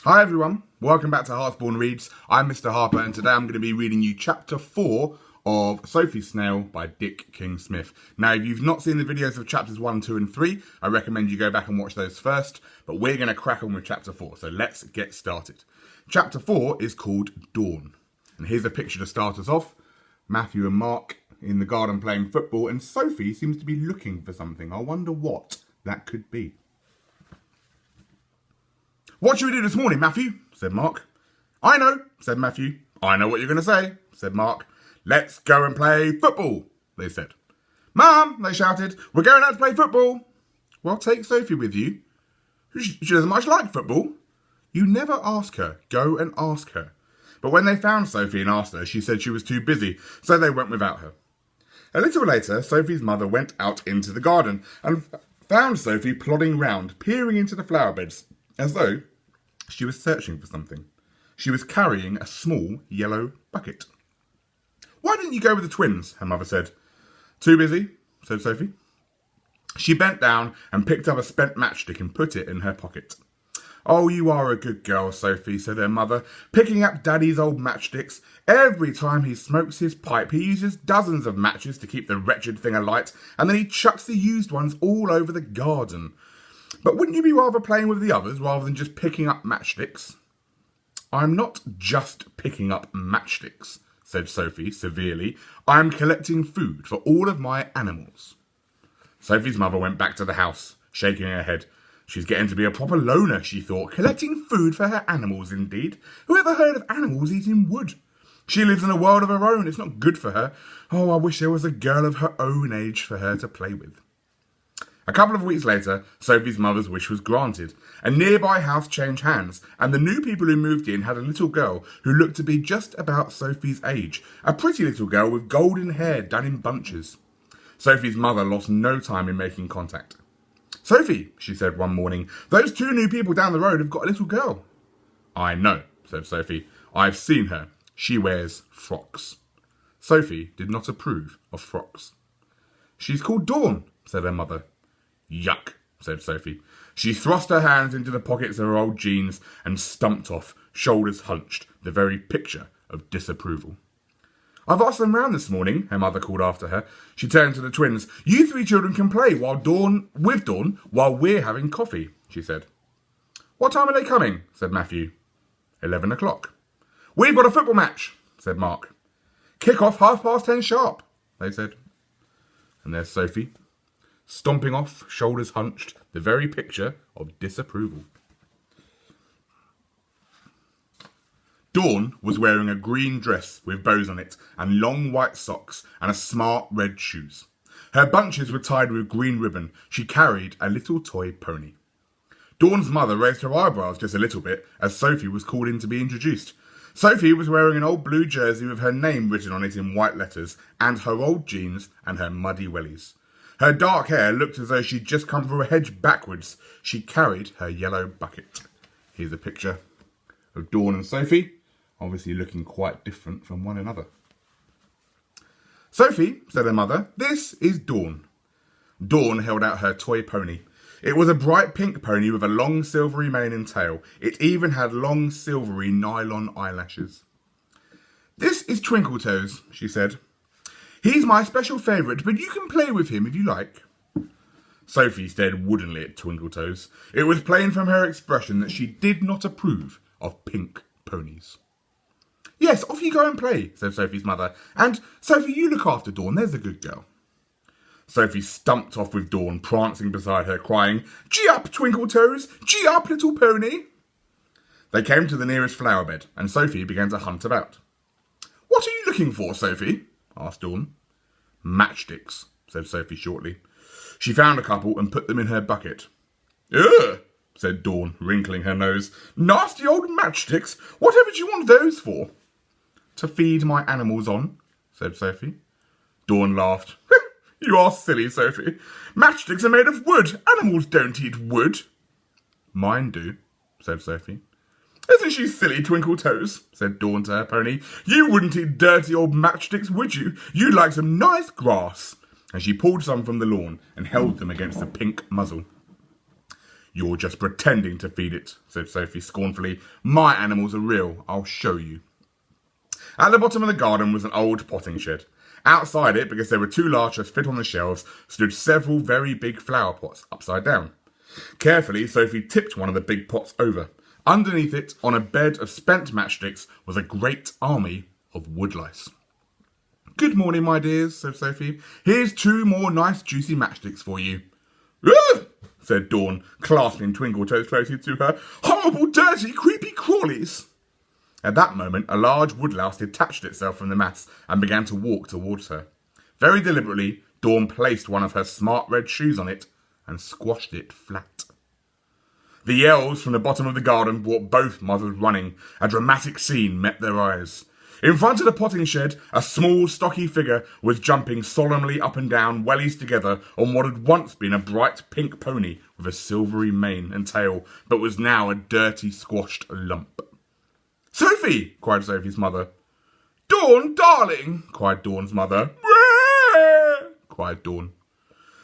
Hi everyone, welcome back to Heartsborn Reads. I'm Mr. Harper and today I'm going to be reading you chapter 4 of Sophie, Snail by Dick King-Smith. Now if you've not seen the videos of chapters 1, 2 and 3, I recommend you go back and watch those first, but we're going to crack on with chapter 4, so let's get started. Chapter 4 is called Dawn, and here's a picture to start us off. Matthew and Mark in the garden playing football, and Sophie seems to be looking for something. I wonder what that could be. "What should we do this morning, Matthew?" said Mark. "I know," said Matthew. "I know what you're going to say," said Mark. "Let's go and play football," they said. "Mum," they shouted, "we're going out to play football." "Well, take Sophie with you. She doesn't much like football." "You never ask her. Go and ask her." But when they found Sophie and asked her, she said she was too busy, so they went without her. A little later, Sophie's mother went out into the garden and found Sophie plodding round, peering into the flower beds, as though she was searching for something. She was carrying a small yellow bucket. "Why didn't you go with the twins?" her mother said. "Too busy," said Sophie. She bent down and picked up a spent matchstick and put it in her pocket. "Oh, you are a good girl, Sophie," said her mother, picking up Daddy's old matchsticks. "Every time he smokes his pipe, he uses dozens of matches to keep the wretched thing alight, and then he chucks the used ones all over the garden. But wouldn't you be rather playing with the others rather than just picking up matchsticks?" "I'm not just picking up matchsticks," said Sophie severely. "I'm collecting food for all of my animals." Sophie's mother went back to the house, shaking her head. She's getting to be a proper loner, she thought. Collecting food for her animals, indeed. Who ever heard of animals eating wood? She lives in a world of her own. It's not good for her. Oh, I wish there was a girl of her own age for her to play with. A couple of weeks later, Sophie's mother's wish was granted. A nearby house changed hands, and the new people who moved in had a little girl who looked to be just about Sophie's age. A pretty little girl with golden hair done in bunches. Sophie's mother lost no time in making contact. "Sophie," she said one morning, "those two new people down the road have got a little girl." "I know," said Sophie. "I've seen her. She wears frocks." Sophie did not approve of frocks. "She's called Dawn," said her mother. "Yuck," said Sophie. She thrust her hands into the pockets of her old jeans and stumped off, shoulders hunched, the very picture of disapproval. "I've asked them round this morning," her mother called after her. She turned to the twins. "You three children can play with Dawn while we're having coffee," she said. "What time are they coming?" said Matthew. 11 o'clock. "We've got a football match," said Mark. "Kick off 10:30 sharp," they said. And there's Sophie, stomping off, shoulders hunched, the very picture of disapproval. Dawn was wearing a green dress with bows on it and long white socks and a smart red shoes. Her bunches were tied with green ribbon. She carried a little toy pony. Dawn's mother raised her eyebrows just a little bit as Sophie was called in to be introduced. Sophie was wearing an old blue jersey with her name written on it in white letters and her old jeans and her muddy wellies. Her dark hair looked as though she'd just come through a hedge backwards. She carried her yellow bucket. Here's a picture of Dawn and Sophie, obviously looking quite different from one another. "Sophie," said her mother, "this is Dawn." Dawn held out her toy pony. It was a bright pink pony with a long silvery mane and tail. It even had long silvery nylon eyelashes. "This is Twinkletoes," she said. "He's my special favourite, but you can play with him if you like." Sophie stared woodenly at Twinkletoes. It was plain from her expression that she did not approve of pink ponies. "Yes, off you go and play," said Sophie's mother. "And, Sophie, you look after Dawn, there's a good girl." Sophie stumped off with Dawn, prancing beside her, crying, "Gee up, Twinkletoes! Gee up, little pony!" They came to the nearest flower bed, and Sophie began to hunt about. "What are you looking for, Sophie?" asked Dawn. "Matchsticks," said Sophie shortly. She found a couple and put them in her bucket. "Ugh," said Dawn, wrinkling her nose. "Nasty old matchsticks! Whatever do you want those for?" "To feed my animals on," said Sophie. Dawn laughed. "You are silly, Sophie. Matchsticks are made of wood. Animals don't eat wood." "Mine do," said Sophie. "Isn't she silly, Twinkletoes?" said Dawn to her pony. "You wouldn't eat dirty old matchsticks, would you? You'd like some nice grass." And she pulled some from the lawn and held them against the pink muzzle. You're just pretending to feed it, said Sophie scornfully. My animals are real. I'll show you. At the bottom of the garden was an old potting shed. Outside it, because they were too large to fit on the shelves, stood several very big flower pots upside down. Carefully, Sophie tipped one of the big pots over. Underneath it, on a bed of spent matchsticks, was a great army of woodlice. Good morning, my dears, said Sophie. Here's 2 more nice juicy matchsticks for you. Ugh, said Dawn, clasping Twinkletoes closely to her. Horrible, dirty, creepy crawlies. At that moment, a large woodlouse detached itself from the mass and began to walk towards her. Very deliberately, Dawn placed one of her smart red shoes on it and squashed it flat. The yells from the bottom of the garden brought both mothers running. A dramatic scene met their eyes. In front of the potting shed, a small, stocky figure was jumping solemnly up and down, wellies together, on what had once been a bright pink pony with a silvery mane and tail, but was now a dirty, squashed lump. Sophie! Cried Sophie's mother. Dawn, darling! Cried Dawn's mother. Brrr! Cried Dawn.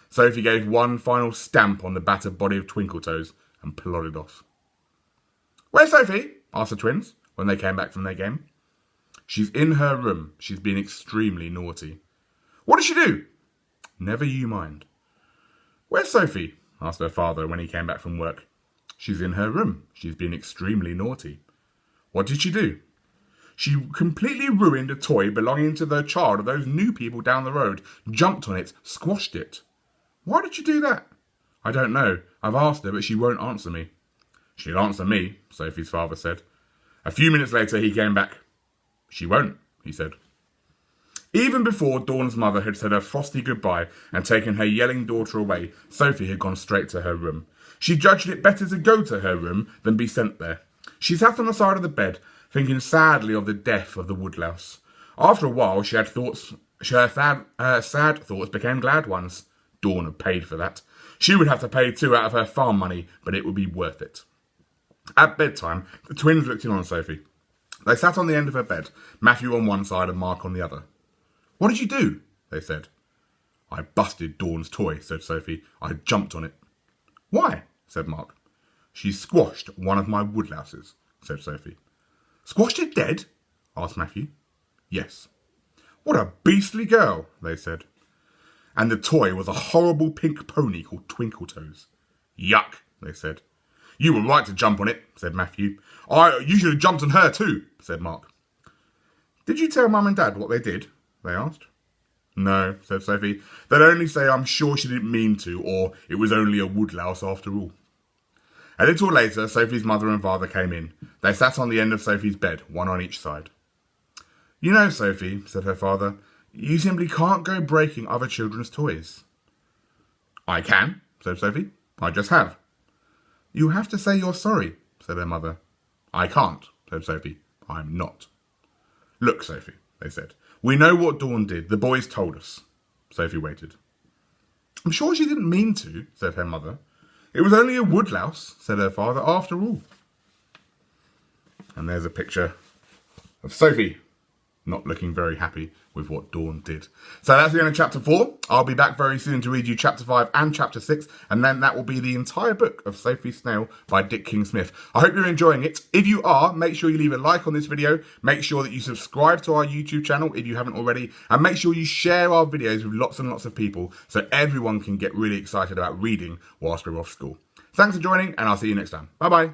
Sophie gave one final stamp on the battered body of Twinkletoes and plodded off. Where's Sophie? Asked the twins when they came back from their game. She's in her room. She's been extremely naughty. What did she do? Never you mind. Where's Sophie? Asked her father when he came back from work. She's in her room. She's been extremely naughty. What did she do? She completely ruined a toy belonging to the child of those new people down the road, jumped on it, squashed it. Why did you do that? I don't know. I've asked her, but she won't answer me. She'll answer me, Sophie's father said. A few minutes later, he came back. She won't, he said. Even before Dawn's mother had said her frosty goodbye and taken her yelling daughter away, Sophie had gone straight to her room. She judged it better to go to her room than be sent there. She sat on the side of the bed, thinking sadly of the death of the woodlouse. After a while, her sad thoughts became glad ones. Dawn had paid for that. She would have to pay too out of her farm money, but it would be worth it. At bedtime, the twins looked in on Sophie. They sat on the end of her bed, Matthew on one side and Mark on the other. What did you do? They said. I busted Dawn's toy, said Sophie. I jumped on it. Why? Said Mark. She squashed one of my woodlouses, said Sophie. Squashed it dead? Asked Matthew. Yes. What a beastly girl, they said. And the toy was a horrible pink pony called Twinkletoes. Yuck, they said. You were right to jump on it, said Matthew. You should have jumped on her too, said Mark. Did you tell Mum and Dad what they did? They asked. No, said Sophie. They'd only say I'm sure she didn't mean to, or it was only a woodlouse after all. A little later, Sophie's mother and father came in. They sat on the end of Sophie's bed, one on each side. You know, Sophie, said her father, you simply can't go breaking other children's toys. I can, said Sophie. I just have. You have to say you're sorry, said her mother. I can't, said Sophie. I'm not. Look, Sophie, they said. We know what Dawn did. The boys told us. Sophie waited. I'm sure she didn't mean to, said her mother. It was only a woodlouse, said her father, after all. And there's a picture of Sophie not looking very happy with what Dawn did. So that's the end of chapter 4. I'll be back very soon to read you chapter 5 and chapter 6, and then that will be the entire book of Sophie Snail by Dick King-Smith. I hope you're enjoying it. If you are, make sure you leave a like on this video, make sure that you subscribe to our YouTube channel if you haven't already, and make sure you share our videos with lots and lots of people so everyone can get really excited about reading whilst we're off school. Thanks for joining, and I'll see you next time. Bye-bye.